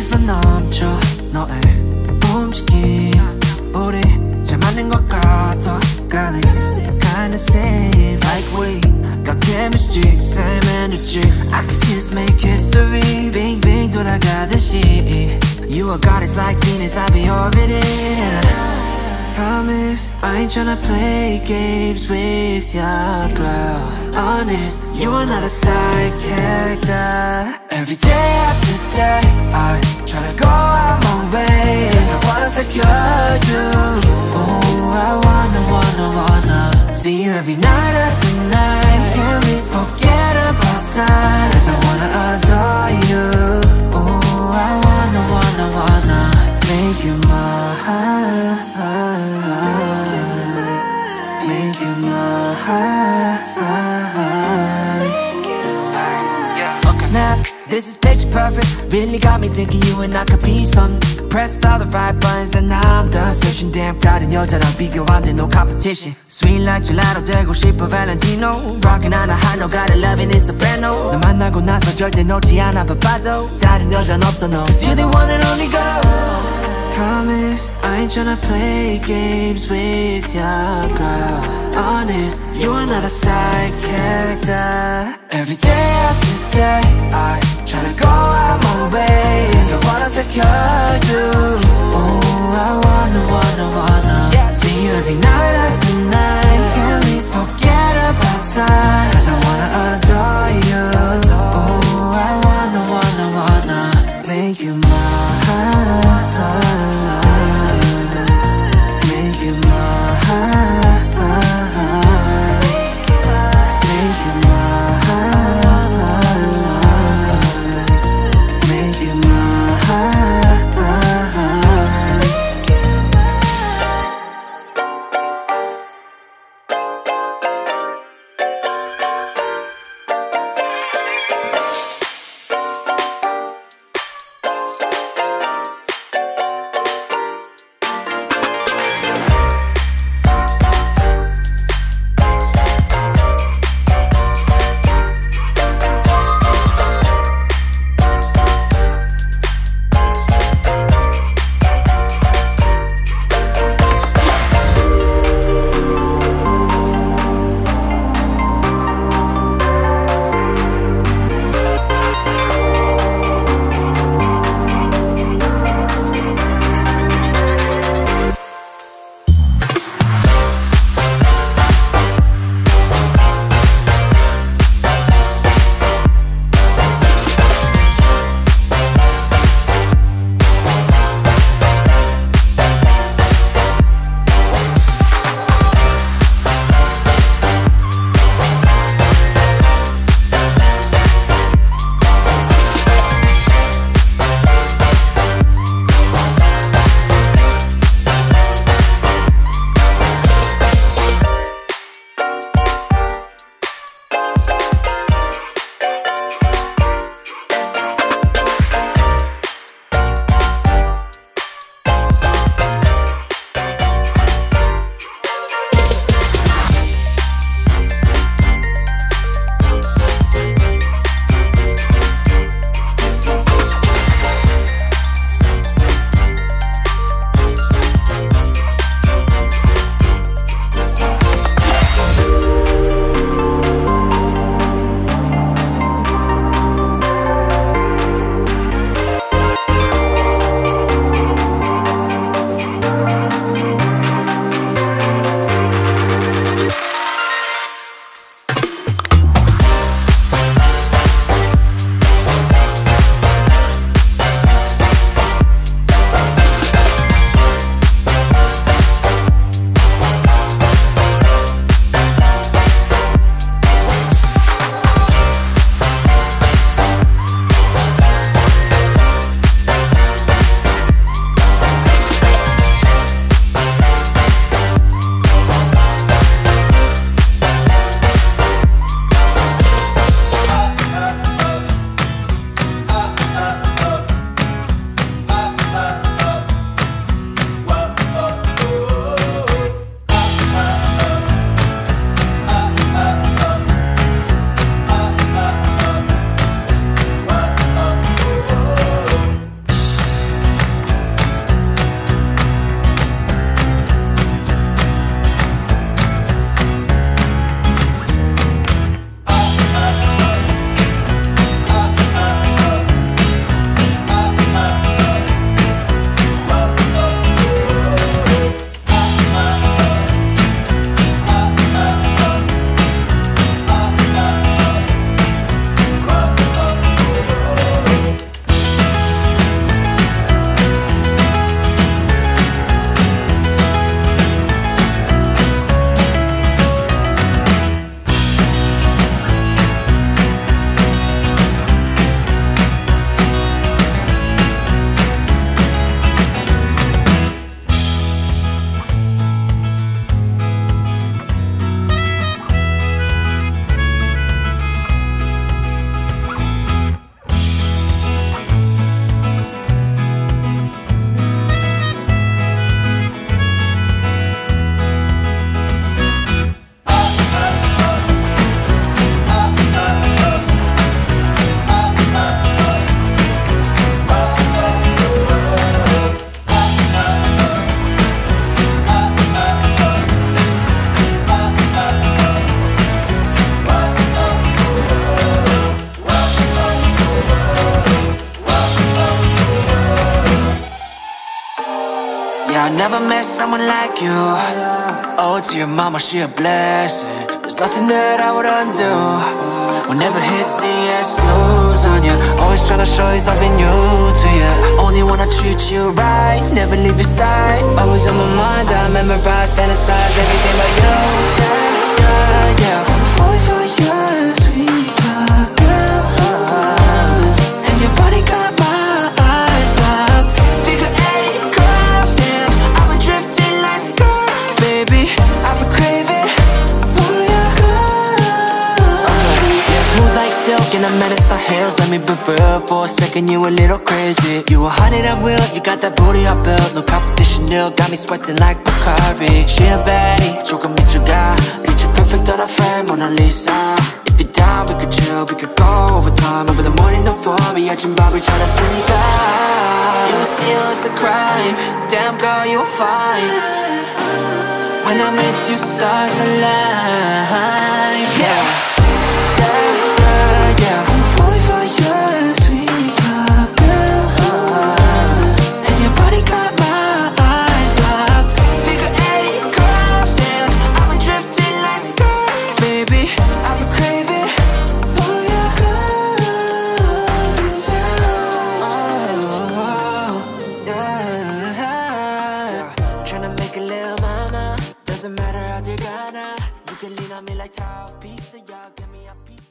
스트레스만 넘쳐 너의 움직임 우리 잘 맞는 것 같아 Girl, kinda same like we got chemistry, same energy I can see us make history Bing bing 돌아가듯이 You are goddess like Venus, I be orbiting and I promise I ain't tryna play games with ya, girl Honest, you are not a side character Every day after day I tryna go out my way Cause I wanna secure you Oh, I wanna see you every night after night Can we forget about time Cause I wanna adore you Oh, I wanna make you mine Make you mine Snap, this is picture perfect Really got me thinking you and I could be something Pressed all the right buttons and now I'm done searching Damn 다른 여자랑 비교 안 돼 no competition Sweet like gelato 되고 싶어 Valentino Rockin' on a high note got a love in its soprano 너 만나고 나서 절대 놓지 않아 바빠도 다른 여자는 없어 no Cause you're the one and only girl Promise I ain't tryna play games with ya girl Honest, you are not a side character Every day after day I tryna go out my way Cause I wanna secure you Oh, I wanna see you every night after night Can we forget about time Cause I wanna adore you Oh, I wanna make you mine Make you mine never met someone like you. Oh, to your mama, she a blessing. There's nothing that I would undo. Whenever hits the snooze on you, always tryna show you something new to you. Only wanna treat you right, never leave your side. Always on my mind, I memorize, fantasize everything but you. Yeah, yeah, yeah. Boy, for your sweet talk, girl. And your body got my eyes locked. Figure eight curves and I've been drifting like skirt. Baby, I've been craving for your smooth like silk and I'm at our heels. Let me be real for a second, you a little crazy. You 100 at will, you got that booty I built. No competition, nil, got me sweating like Bacardi. She a baddie, 조금 미쳐가. Picture perfect on a frame, Mona Lisa. If you're down, we could chill, we could go overtime. Over the morning, don't fall, me at your Bobby tryna send me back. You steal, it's a crime. Damn girl, you're fine. When I'm with you, stars align. Yeah. Doesn't matter how you got now. You can lean on me like top pizza, y'all give me a piece.